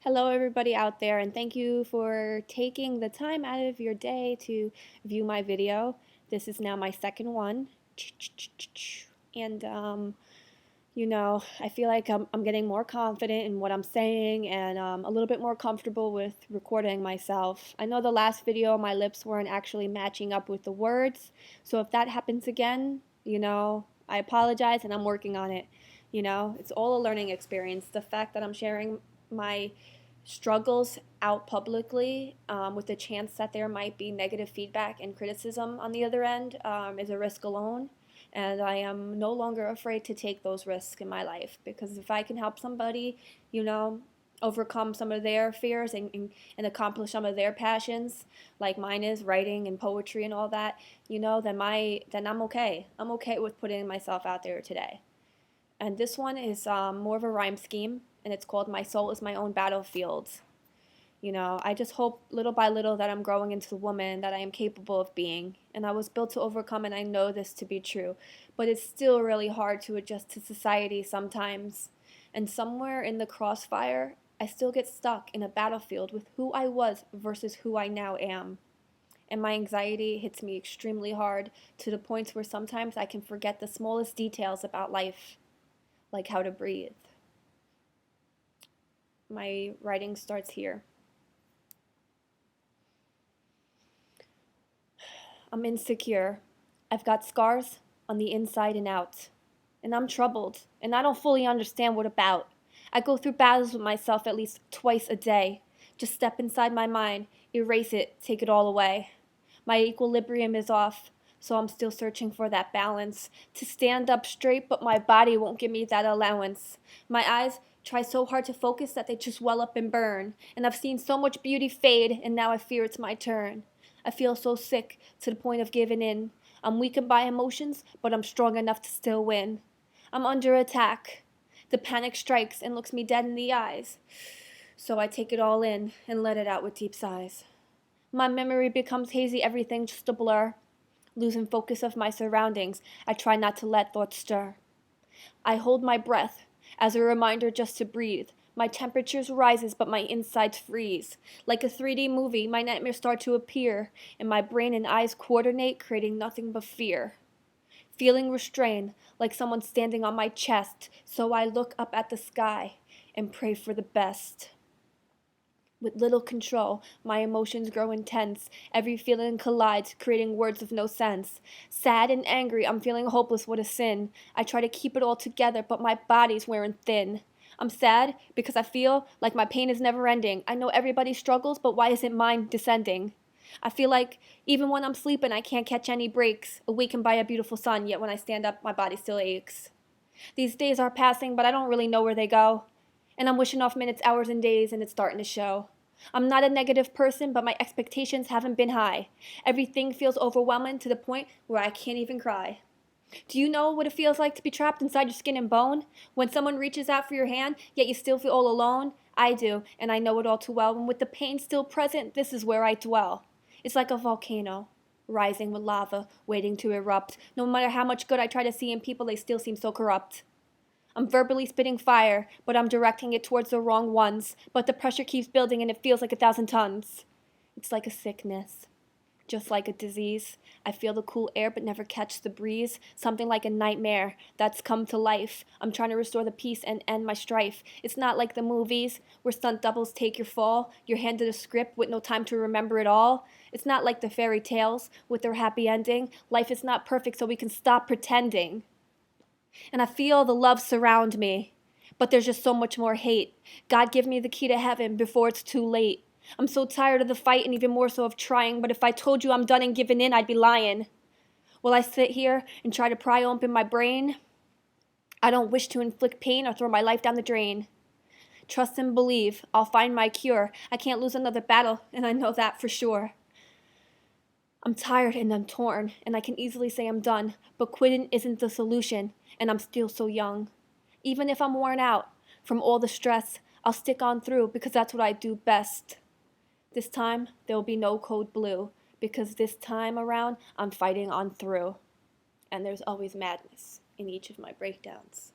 Hello, everybody out there, and thank you for taking the time out of your day to view my video. This is now my second one. And, I feel like I'm getting more confident in what I'm saying and a little bit more comfortable with recording myself. I know the last video, my lips weren't actually matching up with the words. So if that happens again, I apologize and I'm working on it. It's all a learning experience. The fact that I'm sharing my struggles out publicly with the chance that there might be negative feedback and criticism on the other end is a risk alone. And I am no longer afraid to take those risks in my life, because if I can help somebody, overcome some of their fears and accomplish some of their passions, like mine is writing and poetry and all that, then I'm okay. I'm okay with putting myself out there today. And this one is more of a rhyme scheme, and it's called My Soul is My Own Battlefield. I just hope little by little that I'm growing into the woman that I am capable of being. And I was built to overcome, and I know this to be true. But it's still really hard to adjust to society sometimes. And somewhere in the crossfire, I still get stuck in a battlefield with who I was versus who I now am. And my anxiety hits me extremely hard, to the points where sometimes I can forget the smallest details about life, like how to breathe. My writing starts here. I'm insecure. I've got scars on the inside and out. And I'm troubled, and I don't fully understand what about. I go through battles with myself at least twice a day. Just step inside my mind, erase it, take it all away. My equilibrium is off, so I'm still searching for that balance. To stand up straight, but my body won't give me that allowance. My eyes try so hard to focus that they just well up and burn. And I've seen so much beauty fade, and now I fear it's my turn. I feel so sick to the point of giving in. I'm weakened by emotions, but I'm strong enough to still win. I'm under attack. The panic strikes and looks me dead in the eyes. So I take it all in and let it out with deep sighs. My memory becomes hazy, everything just a blur. Losing focus of my surroundings, I try not to let thoughts stir. I hold my breath as a reminder just to breathe. My temperature rises, but my insides freeze. Like a 3D movie, my nightmares start to appear, and my brain and eyes coordinate, creating nothing but fear. Feeling restrained, like someone standing on my chest, so I look up at the sky and pray for the best. With little control, my emotions grow intense. Every feeling collides, creating words of no sense. Sad and angry, I'm feeling hopeless, what a sin. I try to keep it all together, but my body's wearing thin. I'm sad because I feel like my pain is never ending. I know everybody struggles, but why isn't mine descending? I feel like even when I'm sleeping, I can't catch any breaks. Awakened by a beautiful sun, yet when I stand up, my body still aches. These days are passing, but I don't really know where they go. And I'm wishing off minutes, hours, and days, and it's starting to show. I'm not a negative person, but my expectations haven't been high. Everything feels overwhelming to the point where I can't even cry. Do you know what it feels like to be trapped inside your skin and bone? When someone reaches out for your hand, yet you still feel all alone? I do, and I know it all too well. And with the pain still present, this is where I dwell. It's like a volcano, rising with lava, waiting to erupt. No matter how much good I try to see in people, they still seem so corrupt. I'm verbally spitting fire, but I'm directing it towards the wrong ones. But the pressure keeps building and it feels like 1,000 tons. It's like a sickness, just like a disease. I feel the cool air but never catch the breeze. Something like a nightmare that's come to life. I'm trying to restore the peace and end my strife. It's not like the movies where stunt doubles take your fall. You're handed a script with no time to remember it all. It's not like the fairy tales with their happy ending. Life is not perfect, so we can stop pretending. And I feel the love surround me, but there's just so much more hate. God, give me the key to heaven before it's too late. I'm so tired of the fight and even more so of trying, but if I told you I'm done and giving in, I'd be lying. Will I sit here and try to pry open my brain? I don't wish to inflict pain or throw my life down the drain. Trust and believe, I'll find my cure. I can't lose another battle, and I know that for sure. I'm tired and I'm torn, and I can easily say I'm done, but quitting isn't the solution, and I'm still so young. Even if I'm worn out from all the stress, I'll stick on through because that's what I do best. This time, there will be no code blue, because this time around, I'm fighting on through. And there's always madness in each of my breakdowns.